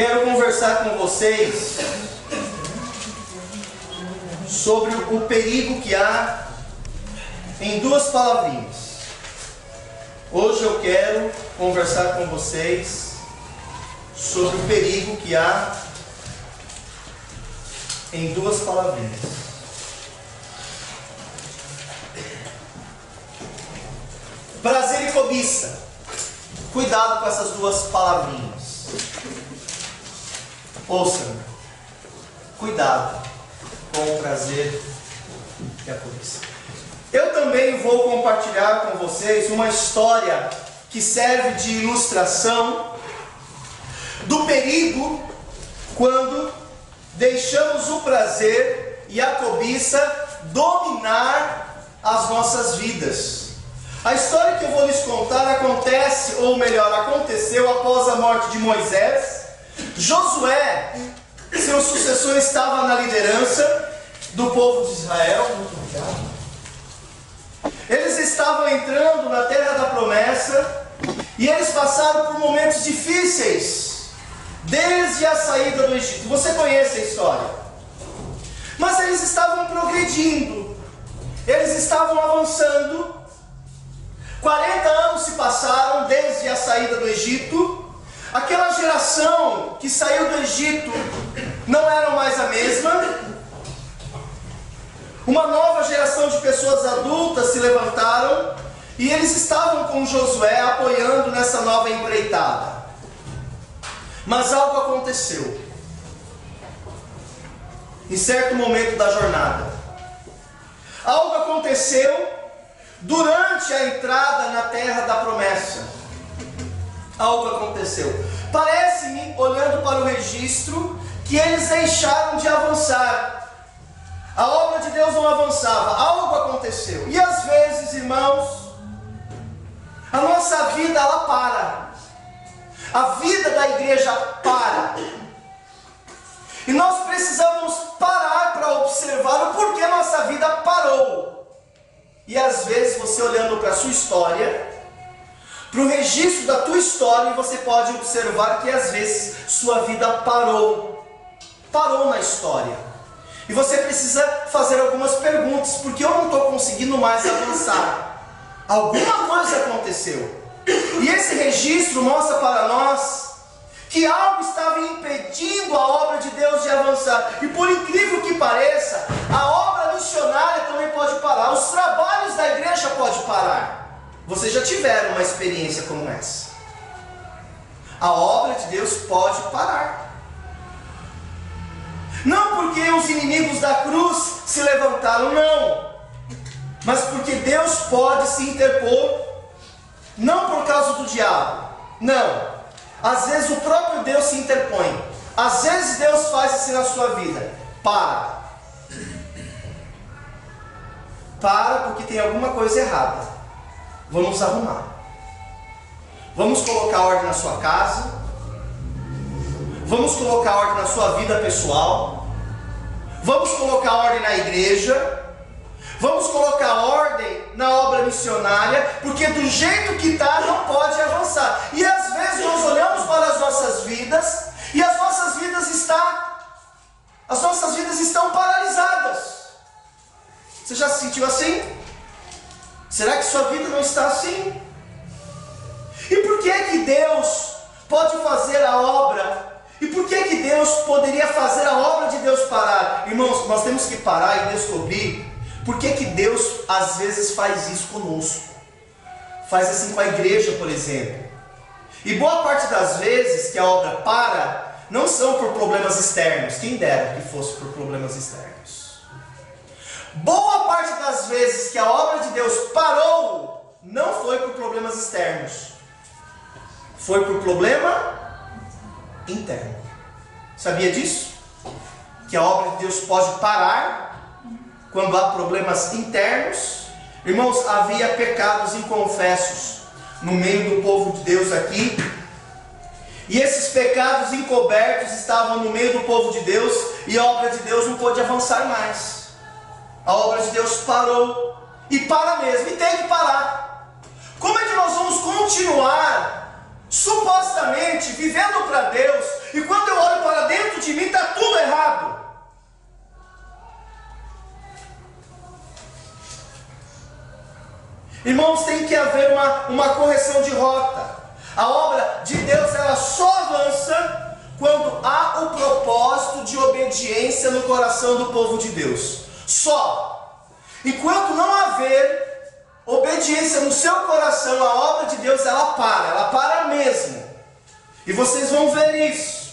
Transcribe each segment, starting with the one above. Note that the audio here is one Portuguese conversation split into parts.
quero conversar com vocês sobre o perigo que há em duas palavrinhas. Hoje eu quero conversar com vocês sobre o perigo que há em duas palavrinhas. Prazer e cobiça. Cuidado com essas duas palavrinhas. Ouça-me. Cuidado com o prazer e a cobiça. Eu também vou compartilhar com vocês uma história que serve de ilustração do perigo quando deixamos o prazer e a cobiça dominar as nossas vidas. A história que eu vou lhes contar acontece, ou melhor, aconteceu após a morte de Moisés. Josué, seu sucessor, estava na liderança do povo de Israel. Eles estavam entrando na terra da promessa e eles passaram por momentos difíceis desde a saída do Egito. Você conhece a história. Mas eles estavam progredindo, eles estavam avançando. 40 anos se passaram desde a saída do Egito. Aquela geração que saiu do Egito não era mais a mesma. Uma nova geração de pessoas adultas se levantaram e eles estavam com Josué apoiando nessa nova empreitada. Mas algo aconteceu em certo momento da jornada. Algo aconteceu durante a entrada na terra da promessa. Algo aconteceu. Parece-me, olhando para o registro, que eles deixaram de avançar. A obra de Deus não avançava. Algo aconteceu. E às vezes, irmãos, a nossa vida ela para. A vida da igreja para. E nós precisamos parar para observar o porquê nossa vida parou. E às vezes você olhando para a sua história, para o registro da tua história, você pode observar que às vezes sua vida parou na história. E você precisa fazer algumas perguntas, porque eu não estou conseguindo mais avançar. Alguma coisa aconteceu. E esse registro mostra para nós que algo estava impedindo a obra de Deus de avançar. E por incrível que pareça, a obra missionária também pode parar. Os trabalhos da igreja podem parar. Vocês já tiveram uma experiência como essa. A obra de Deus pode parar. Não porque os inimigos da cruz se levantaram, não. Mas porque Deus pode se interpor. Não por causa do diabo. Não. Às vezes o próprio Deus se interpõe. Às vezes Deus faz assim na sua vida. Para porque tem alguma coisa errada. Vamos arrumar. Vamos colocar ordem na sua casa. Vamos colocar ordem na sua vida pessoal. Vamos colocar ordem na igreja. Vamos colocar ordem na obra missionária, porque do jeito que está não pode avançar. E às vezes nós olhamos para as nossas vidas e as nossas vidas estão paralisadas. Você já se sentiu assim? Será que sua vida não está assim? E por que Deus pode fazer a obra? E por que Deus poderia fazer a obra de Deus parar? Irmãos, nós temos que parar e descobrir por que Deus às vezes faz isso conosco. Faz assim com a igreja, por exemplo. E boa parte das vezes que a obra para, não são por problemas externos. Quem dera que fosse por problemas externos. Boa parte das vezes que a obra de Deus parou, não foi por problemas externos. Foi por problema interno. Sabia disso? Que a obra de Deus pode parar quando há problemas internos. Irmãos, havia pecados inconfessos no meio do povo de Deus aqui. E esses pecados encobertos estavam no meio do povo de Deus. E a obra de Deus não pôde avançar mais. A obra de Deus parou. E para mesmo, e tem que parar. Como é que nós vamos continuar supostamente vivendo para Deus, e quando eu olho para dentro de mim, está tudo errado. Irmãos, tem que haver uma correção de rota. A obra de Deus, ela só avança quando há o propósito de obediência no coração do povo de Deus. Só. Enquanto não haver obediência no seu coração, a obra de Deus, ela para mesmo. E vocês vão ver isso.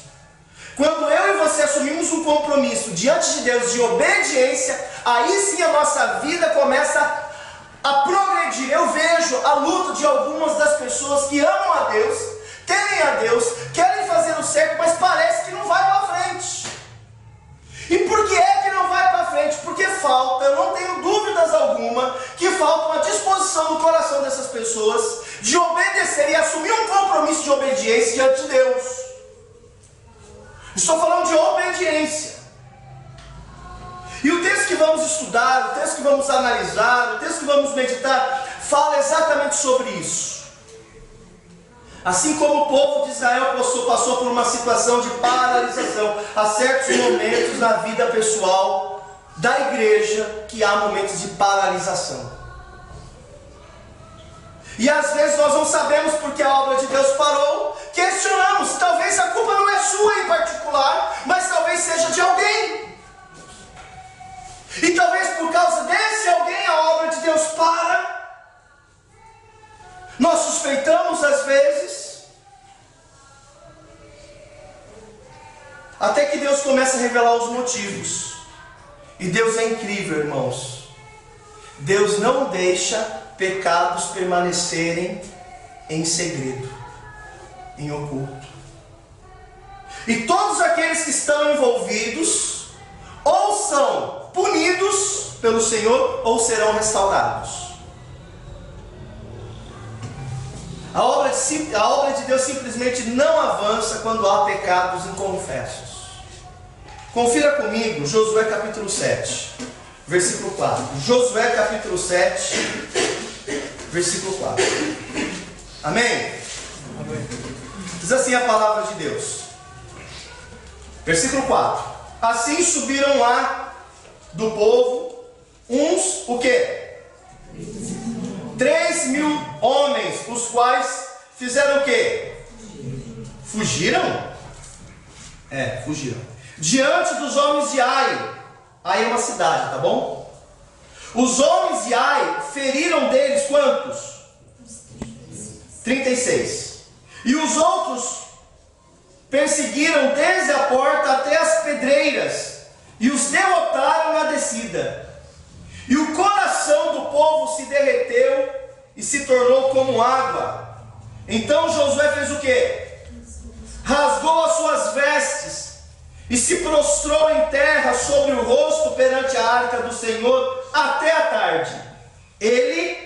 Quando eu e você assumimos um compromisso diante de Deus de obediência, aí sim a nossa vida começa a progredir. Eu vejo a luta de algumas das pessoas que amam a Deus, temem a Deus, querem fazer o certo, mas parece que não vai para frente. E por que é que não vai para frente? Porque falta, eu não tenho dúvidas alguma, que falta uma disposição no coração dessas pessoas de obedecer e assumir um compromisso de obediência diante de Deus. Estou falando de obediência. E o texto que vamos estudar, o texto que vamos analisar, o texto que vamos meditar, fala exatamente sobre isso. Assim como o povo de Israel passou por uma situação de paralisação, há certos momentos na vida pessoal da igreja que há momentos de paralisação. E às vezes nós não sabemos porque a obra de Deus parou, questionamos, talvez a culpa não é sua em particular, mas talvez seja de alguém. E talvez por causa desse alguém a obra de Deus para. Nós suspeitamos às vezes, até que Deus começa a revelar os motivos. E Deus é incrível, irmãos. Deus não deixa pecados permanecerem em segredo, em oculto. E todos aqueles que estão envolvidos, ou são punidos pelo Senhor, ou serão restaurados. A obra de Deus simplesmente não avança quando há pecados inconfessos. Confira comigo Josué capítulo 7, versículo 4. Josué capítulo 7, versículo 4. Amém? Amém. Diz assim a palavra de Deus. Versículo 4. Assim subiram lá do povo uns, o quê? 3.000 homens, os quais fizeram o quê? Fugiram? Fugiram. Diante dos homens de Ai. Ai é uma cidade, tá bom? Os homens de Ai feriram deles quantos? 36. E os outros perseguiram desde a porta até as pedreiras e os derrotaram na descida. E o coração do povo se derreteu e se tornou como água. Então Josué fez o quê? Rasgou as suas vestes e se prostrou em terra sobre o rosto perante a arca do Senhor até a tarde. Ele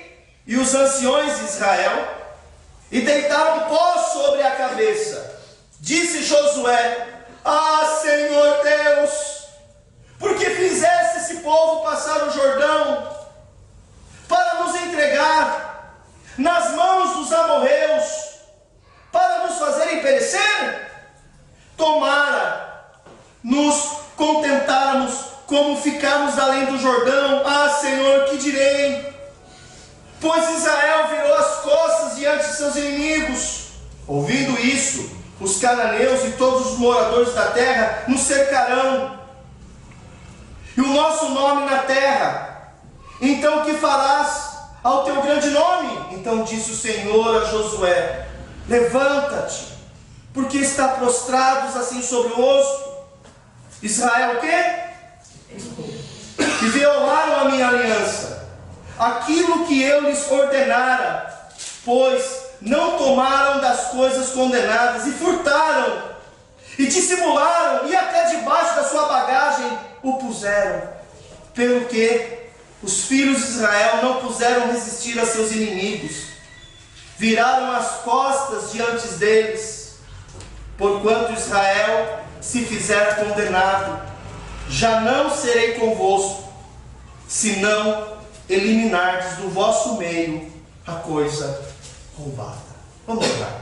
e os anciões de Israel, e deitaram pó sobre a cabeça. Disse Josué: Ah, Senhor Deus, por que fizeste esse povo passar o Jordão para nos entregar nas mãos dos amorreus, para nos fazerem perecer? Tomara nos contentáramos como ficarmos além do Jordão. Ah, Senhor, que direi? Pois Israel virou as costas diante de seus inimigos. Ouvindo isso, os cananeus e todos os moradores da terra nos cercarão, e o nosso nome na terra. Então que farás ao teu grande nome? Então disse o Senhor a Josué: Levanta-te, porque está prostrados assim sobre o rosto. Israel o quê? E violaram a minha aliança, aquilo que eu lhes ordenara, pois não tomaram das coisas condenadas, e furtaram, e dissimularam, e até debaixo da sua bagagem o puseram. Pelo que os filhos de Israel não puderam resistir a seus inimigos, viraram as costas diante deles. Porquanto Israel se fizer condenado, já não serei convosco, se não eliminardes do vosso meio a coisa roubada. Vamos orar.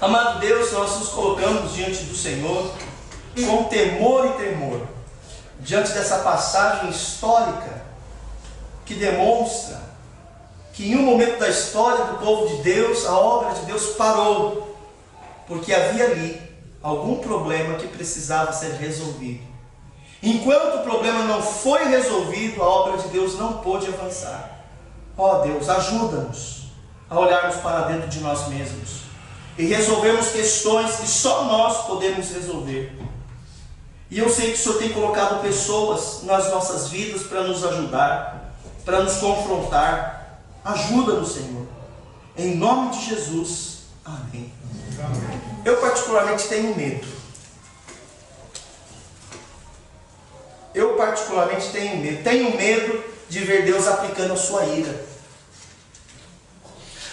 Amado Deus, nós nos colocamos diante do Senhor com temor e tremor, diante dessa passagem histórica que demonstra que em um momento da história do povo de Deus, a obra de Deus parou, porque havia ali algum problema que precisava ser resolvido. Enquanto o problema não foi resolvido, a obra de Deus não pôde avançar. Ó Deus, ajuda-nos a olharmos para dentro de nós mesmos e resolvermos questões que só nós podemos resolver. E eu sei que o Senhor tem colocado pessoas nas nossas vidas para nos ajudar, para nos confrontar. Ajuda-nos, Senhor. Em nome de Jesus. Amém. Eu particularmente tenho medo. Tenho medo de ver Deus aplicando a sua ira,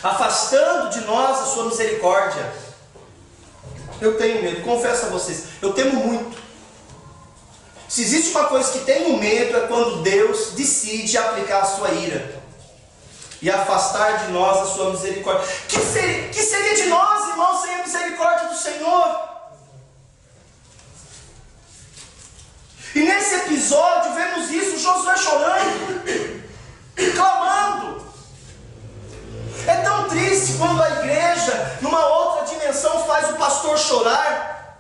afastando de nós a sua misericórdia. Eu tenho medo, confesso a vocês, eu temo muito. Se existe uma coisa que tenho medo, é quando Deus decide aplicar a sua ira e afastar de nós a sua misericórdia. Que seria de nós, irmãos, sem a misericórdia do Senhor? E nesse episódio vemos isso, Josué chorando, clamando. É tão triste quando a igreja, numa outra dimensão, faz o pastor chorar.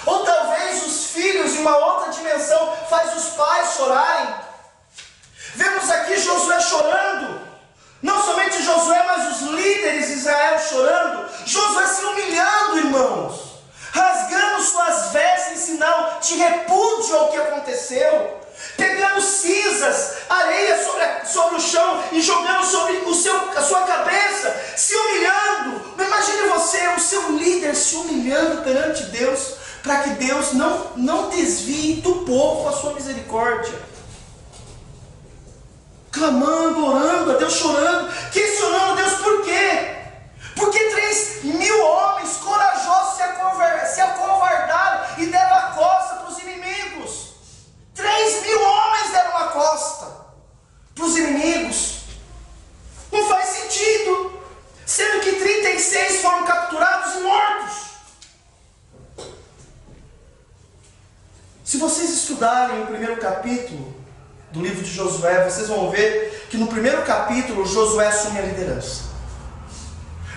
Ou talvez os filhos, em uma outra dimensão, faz os pais chorarem. Vemos aqui Josué chorando. Não somente Josué, mas os líderes de Israel chorando. Josué se humilhando, irmãos, rasgando suas vestes em sinal de repúdio ao que aconteceu, pegando cinzas, areia sobre o chão e jogando sobre a sua cabeça, se humilhando. Imagine você, o seu líder se humilhando perante Deus, para que Deus não desvie do povo a sua misericórdia. Clamando, orando a Deus, chorando, questionando a Deus por quê? Porque 3.000 homens corajosos se acovardaram e deram a costa para os inimigos. 3.000 homens deram a costa para os inimigos. Não faz sentido, sendo que 36 foram capturados e mortos. Se vocês estudarem o primeiro capítulo do livro de Josué, vocês vão ver que no primeiro capítulo Josué assume a liderança.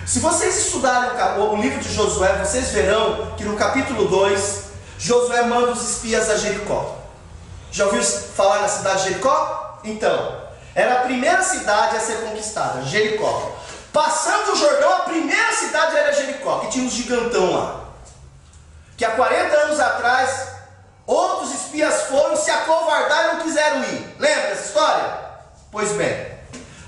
Se vocês estudarem o livro de Josué, vocês verão que no capítulo 2, Josué manda os espias a Jericó. Já ouviu falar na cidade de Jericó? Então, era a primeira cidade a ser conquistada, Jericó. Passando o Jordão, a primeira cidade era Jericó, que tinha uns gigantão lá. Que há 40 anos atrás, outros espias foram, se acovardaram e não quiseram ir. Lembra dessa história? Pois bem,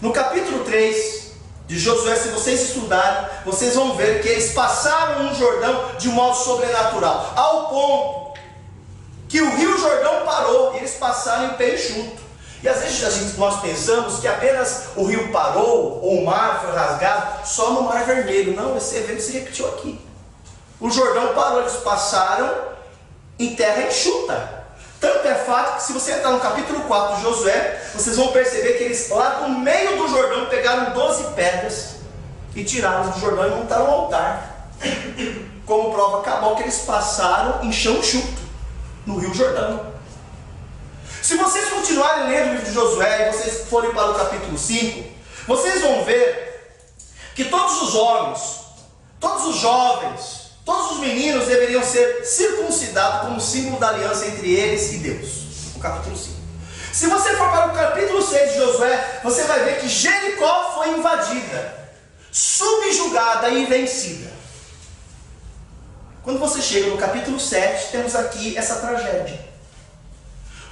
no capítulo 3 de Josué, se vocês estudarem, vocês vão ver que eles passaram um Jordão de modo sobrenatural, ao ponto que o rio Jordão parou e eles passaram em pé enxuto. E às vezes nós pensamos que apenas o rio parou ou o mar foi rasgado só no Mar Vermelho. Não, esse evento se repetiu aqui. O Jordão parou, eles passaram em terra enxuta. Tanto é fato que se você entrar no capítulo 4 de Josué, vocês vão perceber que eles lá no meio do Jordão pegaram 12 pedras e tiraram do Jordão e montaram um altar. Como prova cabal que eles passaram em chão enxuto no rio Jordão. Se vocês continuarem lendo o livro de Josué e vocês forem para o capítulo 5, vocês vão ver que todos os homens, todos os jovens, todos os meninos deveriam ser circuncidados como símbolo da aliança entre eles e Deus. No capítulo 5. Se você for para o capítulo 6 de Josué, você vai ver que Jericó foi invadida, subjugada e vencida. Quando você chega no capítulo 7, temos aqui essa tragédia.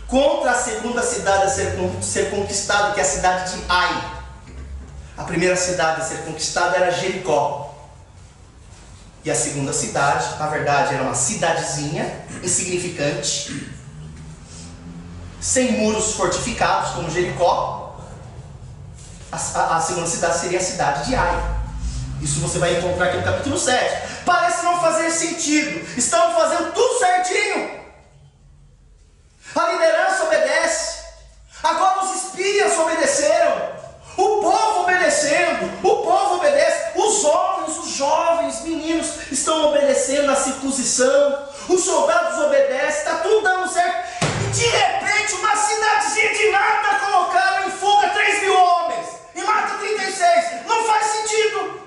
Contra a segunda cidade a ser conquistada, que é a cidade de Ai. A primeira cidade a ser conquistada era Jericó. E a segunda cidade, na verdade, era uma cidadezinha insignificante, sem muros fortificados como Jericó. A segunda cidade seria a cidade de Ai. Isso você vai encontrar aqui no capítulo 7. Parece não fazer sentido. Estão fazendo tudo certinho. A liderança obedece. Agora os espias obedeceram. O povo obedecendo. O povo obedece. Os homens, os jovens, meninos acontecendo na circuncisão, os soldados obedecem, está tudo dando certo, e de repente uma cidadezinha de nada colocaram em fuga 3.000 homens, e mata 36, não faz sentido.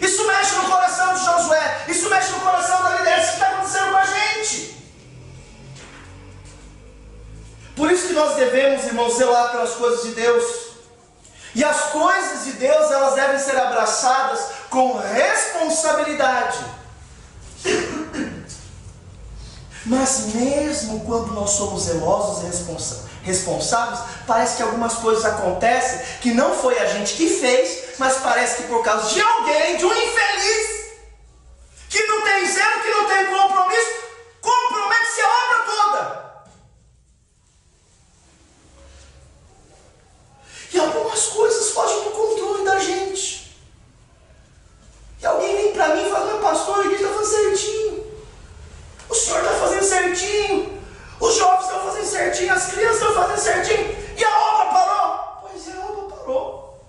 Isso mexe no coração de Josué, isso mexe no coração da liderança. O que está acontecendo com a gente? Por isso que nós devemos, irmãos, zelar pelas coisas de Deus. E as coisas de Deus, elas devem ser abraçadas com responsabilidade. Mas mesmo quando nós somos zelosos e responsáveis, parece que algumas coisas acontecem que não foi a gente que fez, mas parece que por causa de alguém, de um infeliz, que não tem zelo, que não tem compromisso, compromete-se a obra toda. E algumas coisas fogem do controle da gente. E alguém vem para mim e fala: meu pastor, a igreja está fazendo certinho, o senhor está fazendo certinho, os jovens estão fazendo certinho, as crianças estão fazendo certinho, e a obra parou. Pois é, a obra parou.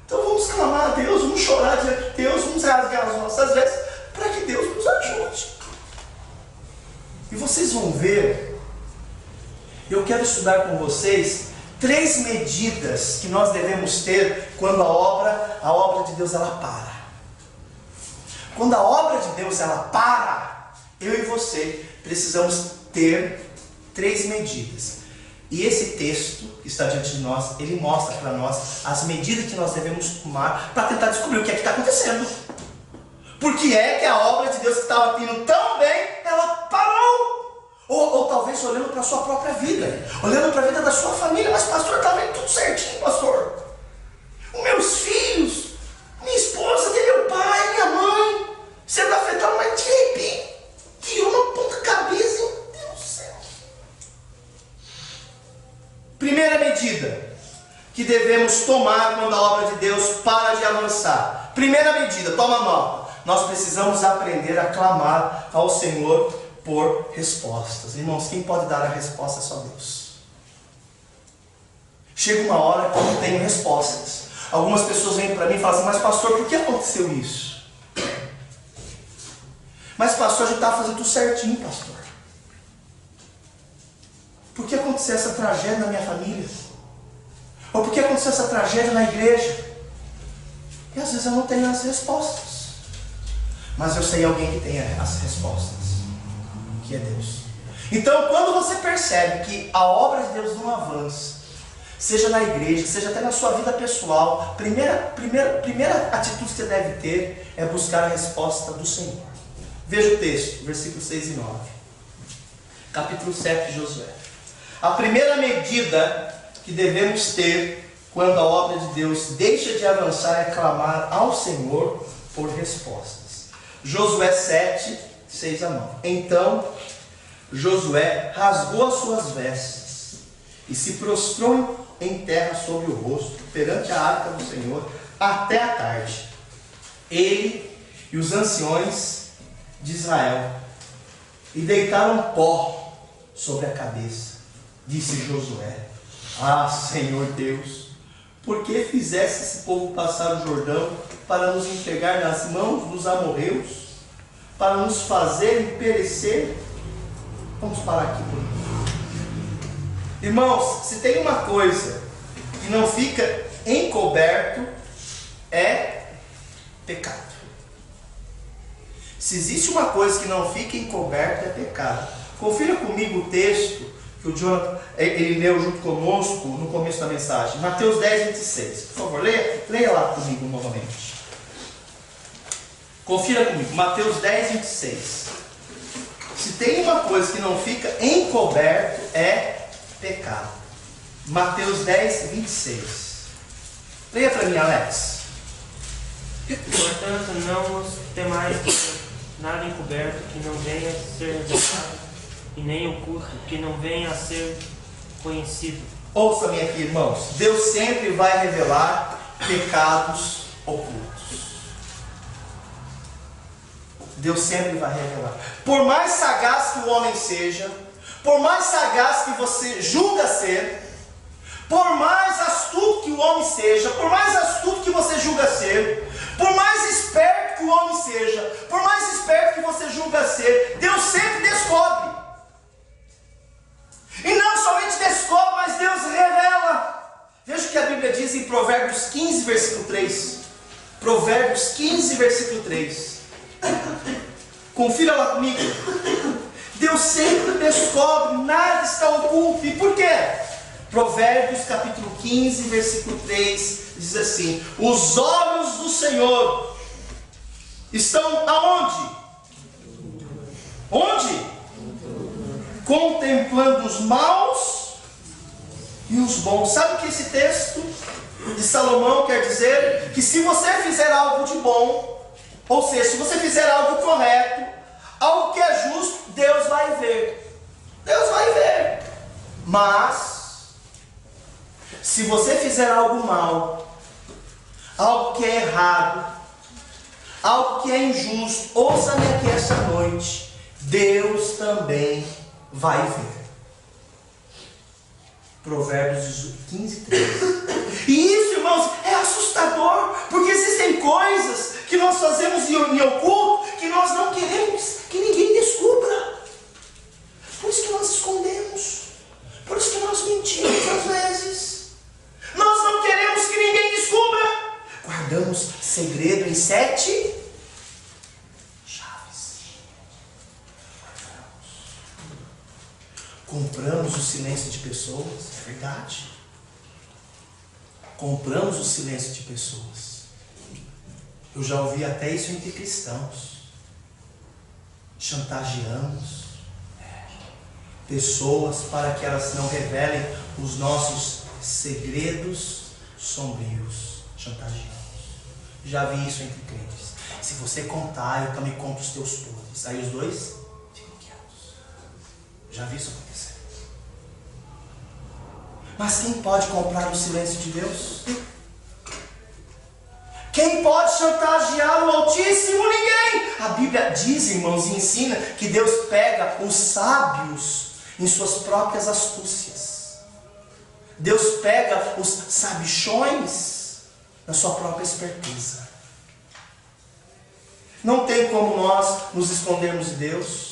Então vamos clamar a Deus, vamos chorar diante de Deus, vamos rasgar as nossas vestes, para que Deus nos ajude. E vocês vão ver, eu quero estudar com vocês 3 medidas que nós devemos ter quando a obra de Deus ela para. Quando a obra de Deus ela para, eu e você precisamos ter 3 medidas. E esse texto que está diante de nós, ele mostra para nós as medidas que nós devemos tomar para tentar descobrir o que é que está acontecendo. Porque é que a obra de Deus que estava indo tão bem, ela parou. Ou talvez olhando para a sua própria vida, olhando para a vida da sua família. Mas pastor, está vendo tudo certinho, pastor. Os meus filhos, minha esposa, meu pai, minha mãe, sendo afetado, mas de repente, tirou uma ponta cabeça, meu Deus do céu. Primeira medida que devemos tomar quando a obra de Deus para de avançar. Primeira medida, toma nota. Nós precisamos aprender a clamar ao Senhor por respostas. Irmãos, quem pode dar a resposta é só Deus. Chega uma hora que eu não tenho respostas. Algumas pessoas vêm para mim e falam assim: mas pastor, por que aconteceu isso? Mas pastor, a gente está fazendo tudo certinho, pastor. Por que aconteceu essa tragédia na minha família? Ou por que aconteceu essa tragédia na igreja? E às vezes eu não tenho as respostas. Mas eu sei alguém que tem as respostas, que é Deus. Então, quando você percebe que a obra de Deus não avança, seja na igreja, seja até na sua vida pessoal, primeira atitude que você deve ter é buscar a resposta do Senhor. Veja o texto, versículos 6 e 9. Capítulo 7 de Josué. A primeira medida que devemos ter quando a obra de Deus deixa de avançar é clamar ao Senhor por respostas. Josué 7, 6 a 9. Então Josué rasgou as suas vestes e se prostrou em terra sobre o rosto perante a arca do Senhor até a tarde. Ele e os anciões de Israel, e deitaram pó sobre a cabeça. Disse Josué: ah, Senhor Deus, por que fizesse esse povo passar o Jordão para nos entregar nas mãos dos amorreus, para nos fazerem perecer? Vamos parar aqui por enquanto. Irmãos, se tem uma coisa que não fica encoberto, é pecado. Se existe uma coisa que não fica encoberta, é pecado. Confira comigo o texto que o Jonathan, ele leu junto conosco no começo da mensagem. Mateus 10, 26. Por favor, leia lá comigo novamente. Confira comigo, Mateus 10, 26. Se tem uma coisa que não fica encoberto, é pecado. Mateus 10, 26. Leia para mim, Alex. Portanto, não os temais nada encoberto que não venha a ser revelado, e nem oculto que não venha a ser conhecido. Ouça-me aqui, irmãos. Deus sempre vai revelar pecados ocultos. Deus sempre vai revelar. Por mais sagaz que o homem seja, por mais sagaz que você julga ser, por mais astuto que o homem seja, por mais astuto que você julga ser, Por mais esperto que o homem seja, por mais esperto que você julga ser, Deus sempre descobre. E não somente descobre, mas Deus revela. Veja o que a Bíblia diz em Provérbios 15, versículo 3. Provérbios 15, versículo 3. Confira lá comigo. Deus sempre descobre, nada está oculto. E por quê? Provérbios capítulo 15, versículo 3 diz assim: os olhos do Senhor estão aonde? Onde? Contemplando os maus e os bons. Sabe o que esse texto de Salomão quer dizer? Que se você fizer algo de bom, ou seja, se você fizer algo correto, algo que é justo, Deus vai ver. Deus vai ver. Mas se você fizer algo mal, algo que é errado, algo que é injusto, ouça-me aqui esta noite, Deus também vai ver. Provérbios 15, 3. E isso, irmãos, é assustador, porque existem coisas que nós fazemos em oculto, que nós não queremos que ninguém descubra. Por isso que nós escondemos, por isso que nós mentimos às vezes. Nós não queremos que ninguém descubra. Guardamos segredo em 7 chaves. Compramos o silêncio de pessoas, é verdade. Compramos o silêncio de pessoas. Eu já ouvi até isso entre cristãos. Chantageamos pessoas para que elas não revelem os nossos segredos sombrios. Chantageamos. Já vi isso entre crentes. Se você contar, eu também conto os teus podres. Aí os dois ficam quietos. Já vi isso acontecer. Mas quem pode comprar o silêncio de Deus? Quem pode chantagear o Altíssimo? Ninguém. A Bíblia diz, irmãos, e ensina que Deus pega os sábios em suas próprias astúcias. Deus pega os sabichões na sua própria esperteza. Não tem como nós nos escondermos de Deus.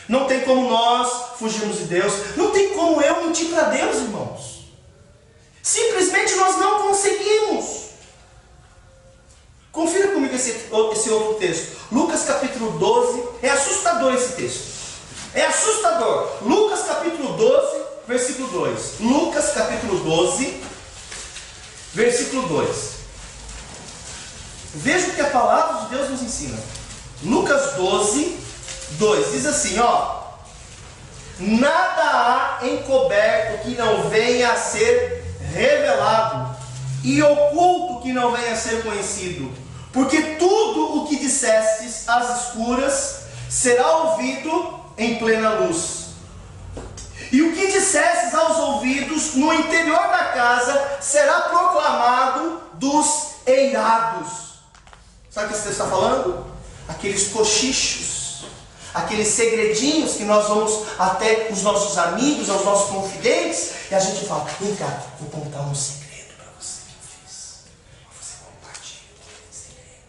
Não tem como nós fugirmos de Deus. Não tem como eu mentir para Deus, irmãos. Simplesmente nós não conseguimos. Confira comigo esse outro texto. Lucas capítulo 12. É assustador esse texto. É assustador. Lucas capítulo 12, versículo 2. Lucas capítulo 12, versículo 2. Veja o que a palavra de Deus nos ensina. Lucas 12, 2. Diz assim, ó: nada há encoberto que não venha a ser revelado, e oculto que não venha a ser conhecido. Porque tudo o que dissestes às escuras será ouvido em plena luz. E o que dissestes aos ouvidos no interior da casa será proclamado dos eirados. Sabe o que você está falando? Aqueles cochichos, aqueles segredinhos que nós vamos até os nossos amigos, aos nossos confidentes, e a gente fala: vem cá, vou contar um segredo para você que eu fiz. Você compartilha esse segredo.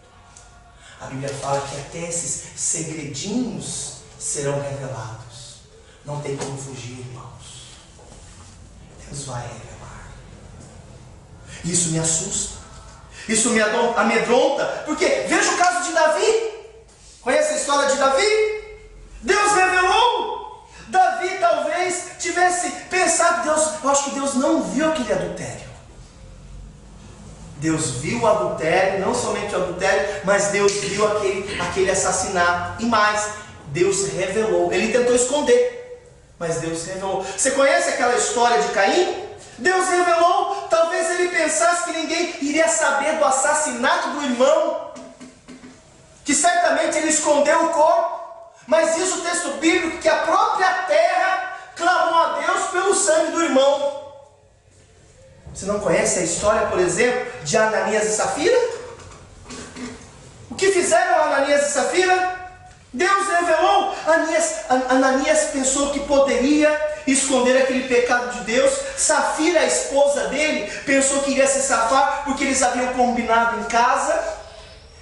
A Bíblia fala que até esses segredinhos serão revelados. Não tem como fugir, irmãos. Deus vai revelar. Isso me assusta. Isso me amedronta. Porque veja o caso de Davi. Conhece a história de Davi? Deus revelou. Davi talvez tivesse pensado: Deus, eu acho que Deus não viu aquele adultério. Deus viu o adultério, não somente o adultério, mas Deus viu aquele assassinato. E mais, Deus revelou. Ele tentou esconder, mas Deus revelou. Você conhece aquela história de Caim? Deus revelou. Talvez ele pensasse que ninguém iria saber do assassinato do irmão, que certamente ele escondeu o corpo. Mas diz o texto bíblico que a própria terra clamou a Deus pelo sangue do irmão. Você não conhece a história, por exemplo, de Ananias e Safira? O que fizeram Ananias e Safira? Deus revelou. Ananias pensou que poderia esconder aquele pecado de Deus. Safira, a esposa dele, pensou que iria se safar porque eles haviam combinado em casa.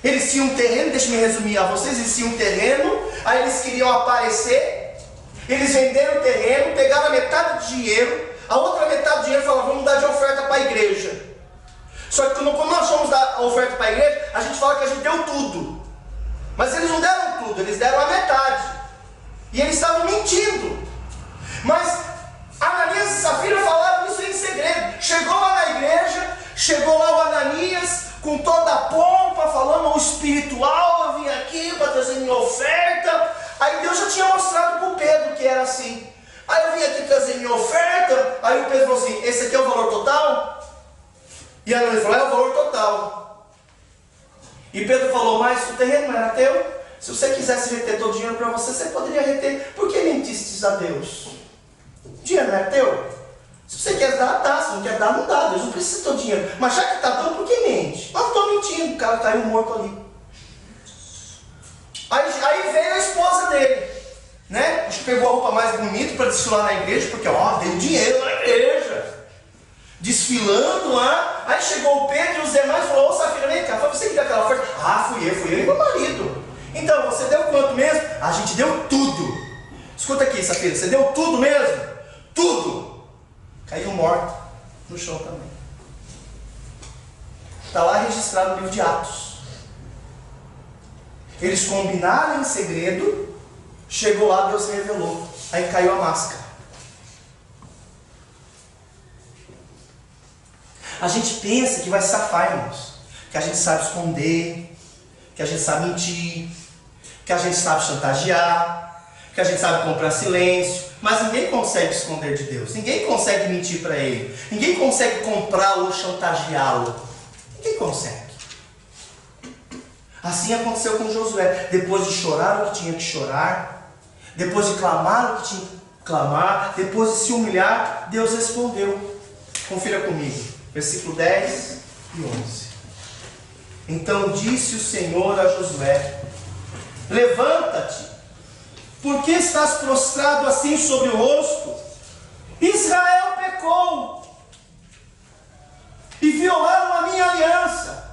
Eles tinham um terreno, deixa eu me resumir a vocês, eles tinham um terreno, aí eles queriam aparecer, eles venderam o terreno, pegaram a metade do dinheiro, a outra metade do dinheiro falaram, vamos dar de oferta para a igreja. Só que quando nós vamos dar a oferta para a igreja, a gente fala que a gente deu tudo. Mas eles não deram tudo, eles deram a metade. E eles estavam mentindo. Mas Ananias e Safira falaram isso em segredo. Chegou lá na igreja, chegou lá o Ananias, com toda a pompa, falando ao espiritual, eu vim aqui para trazer minha oferta. Aí Deus já tinha mostrado para o Pedro que era assim. Aí eu vim aqui trazer minha oferta. Aí o Pedro falou assim, esse aqui é o valor total? E a Ananias falou, é o valor total. E Pedro falou, mas o terreno não era teu? Se você quisesse reter todo o dinheiro para você, você poderia reter. Por que mentistes a Deus? O dinheiro não é teu? Se você quer dar, dá. Se não quer dar, não dá. Deus não precisa do teu dinheiro. Mas já que está dando, por que mente? Não estou mentindo, o cara caiu morto ali. Aí veio a esposa dele, né? Acho que pegou a roupa mais bonita para desfilar na igreja, porque ó, deu dinheiro na igreja. Desfilando lá. Aí chegou o Pedro e os demais e falou, ô Safira, vem cá, foi você que deu aquela oferta? Ah, fui eu e meu marido. Então, você deu quanto mesmo? A gente deu tudo. Escuta aqui, Safira, você deu tudo mesmo? Tudo. Caiu morto no chão também. Está lá registrado no livro de Atos. Eles combinaram em segredo, chegou lá, Deus revelou. Aí caiu a máscara. A gente pensa que vai safar, irmãos. Que a gente sabe esconder, que a gente sabe mentir, que a gente sabe chantagear, que a gente sabe comprar silêncio. Mas ninguém consegue esconder de Deus. Ninguém consegue mentir para Ele. Ninguém consegue comprá-lo ou chantageá-lo. Ninguém consegue. Assim aconteceu com Josué. Depois de chorar o que tinha que chorar, depois de clamar o que tinha que clamar, depois de se humilhar, Deus respondeu. Confira comigo. Versículo 10 e 11. Então disse o Senhor a Josué: levanta-te, porque estás prostrado assim sobre o rosto? Israel pecou e violaram a minha aliança.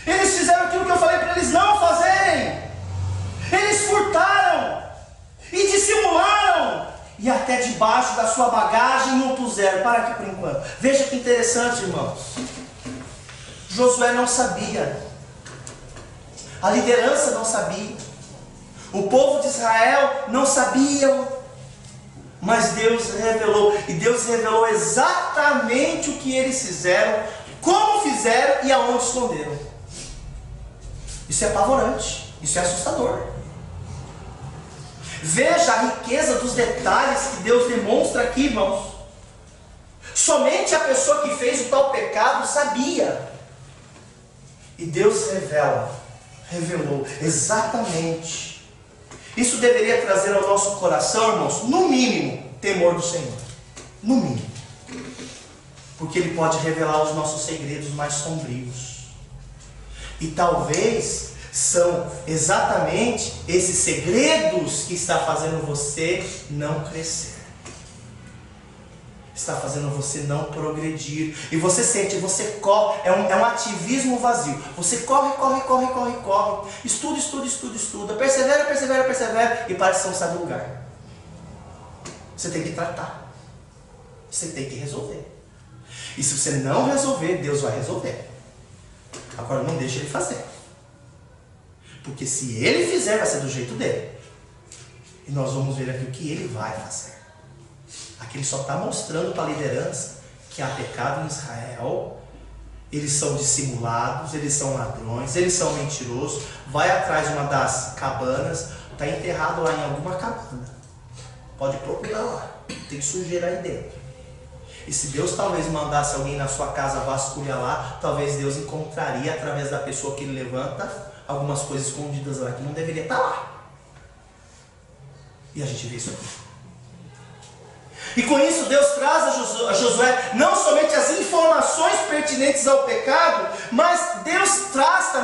Eles fizeram aquilo que eu falei para eles não fazerem. Eles furtaram e dissimularam, e até debaixo da sua bagagem não puseram. Para aqui por enquanto. Veja que interessante, irmãos. Josué não sabia. A liderança não sabia. O povo de Israel não sabia. Mas Deus revelou. E Deus revelou exatamente o que eles fizeram, como fizeram e aonde esconderam. Isso é apavorante. Isso é assustador. Veja a riqueza dos detalhes que Deus demonstra aqui, irmãos. Somente a pessoa que fez o tal pecado sabia. E Deus revelou exatamente. Isso deveria trazer ao nosso coração, irmãos, no mínimo, temor do Senhor. No mínimo. Porque Ele pode revelar os nossos segredos mais sombrios. E talvez são exatamente esses segredos que está fazendo você não crescer. Está fazendo você não progredir. E você sente, você corre, é um ativismo vazio. Você corre. Estuda. Persevera. E parece que não sai do lugar. Você tem que tratar. Você tem que resolver. E se você não resolver, Deus vai resolver. Agora não deixe Ele fazer. Porque se Ele fizer, vai ser do jeito dele. E nós vamos ver aqui o que Ele vai fazer. Aqui Ele só está mostrando para a liderança que há pecado em Israel. Eles são dissimulados, eles são ladrões, eles são mentirosos. Vai atrás de uma das cabanas, está enterrado lá em alguma cabana. Pode procurar lá, tem sujeira aí dentro. E se Deus talvez mandasse alguém na sua casa vasculhar lá, talvez Deus encontraria através da pessoa que Ele levanta algumas coisas escondidas lá que não deveria estar lá. E a gente vê isso aqui. E com isso Deus traz a Josué não somente as informações pertinentes ao pecado, mas Deus traz também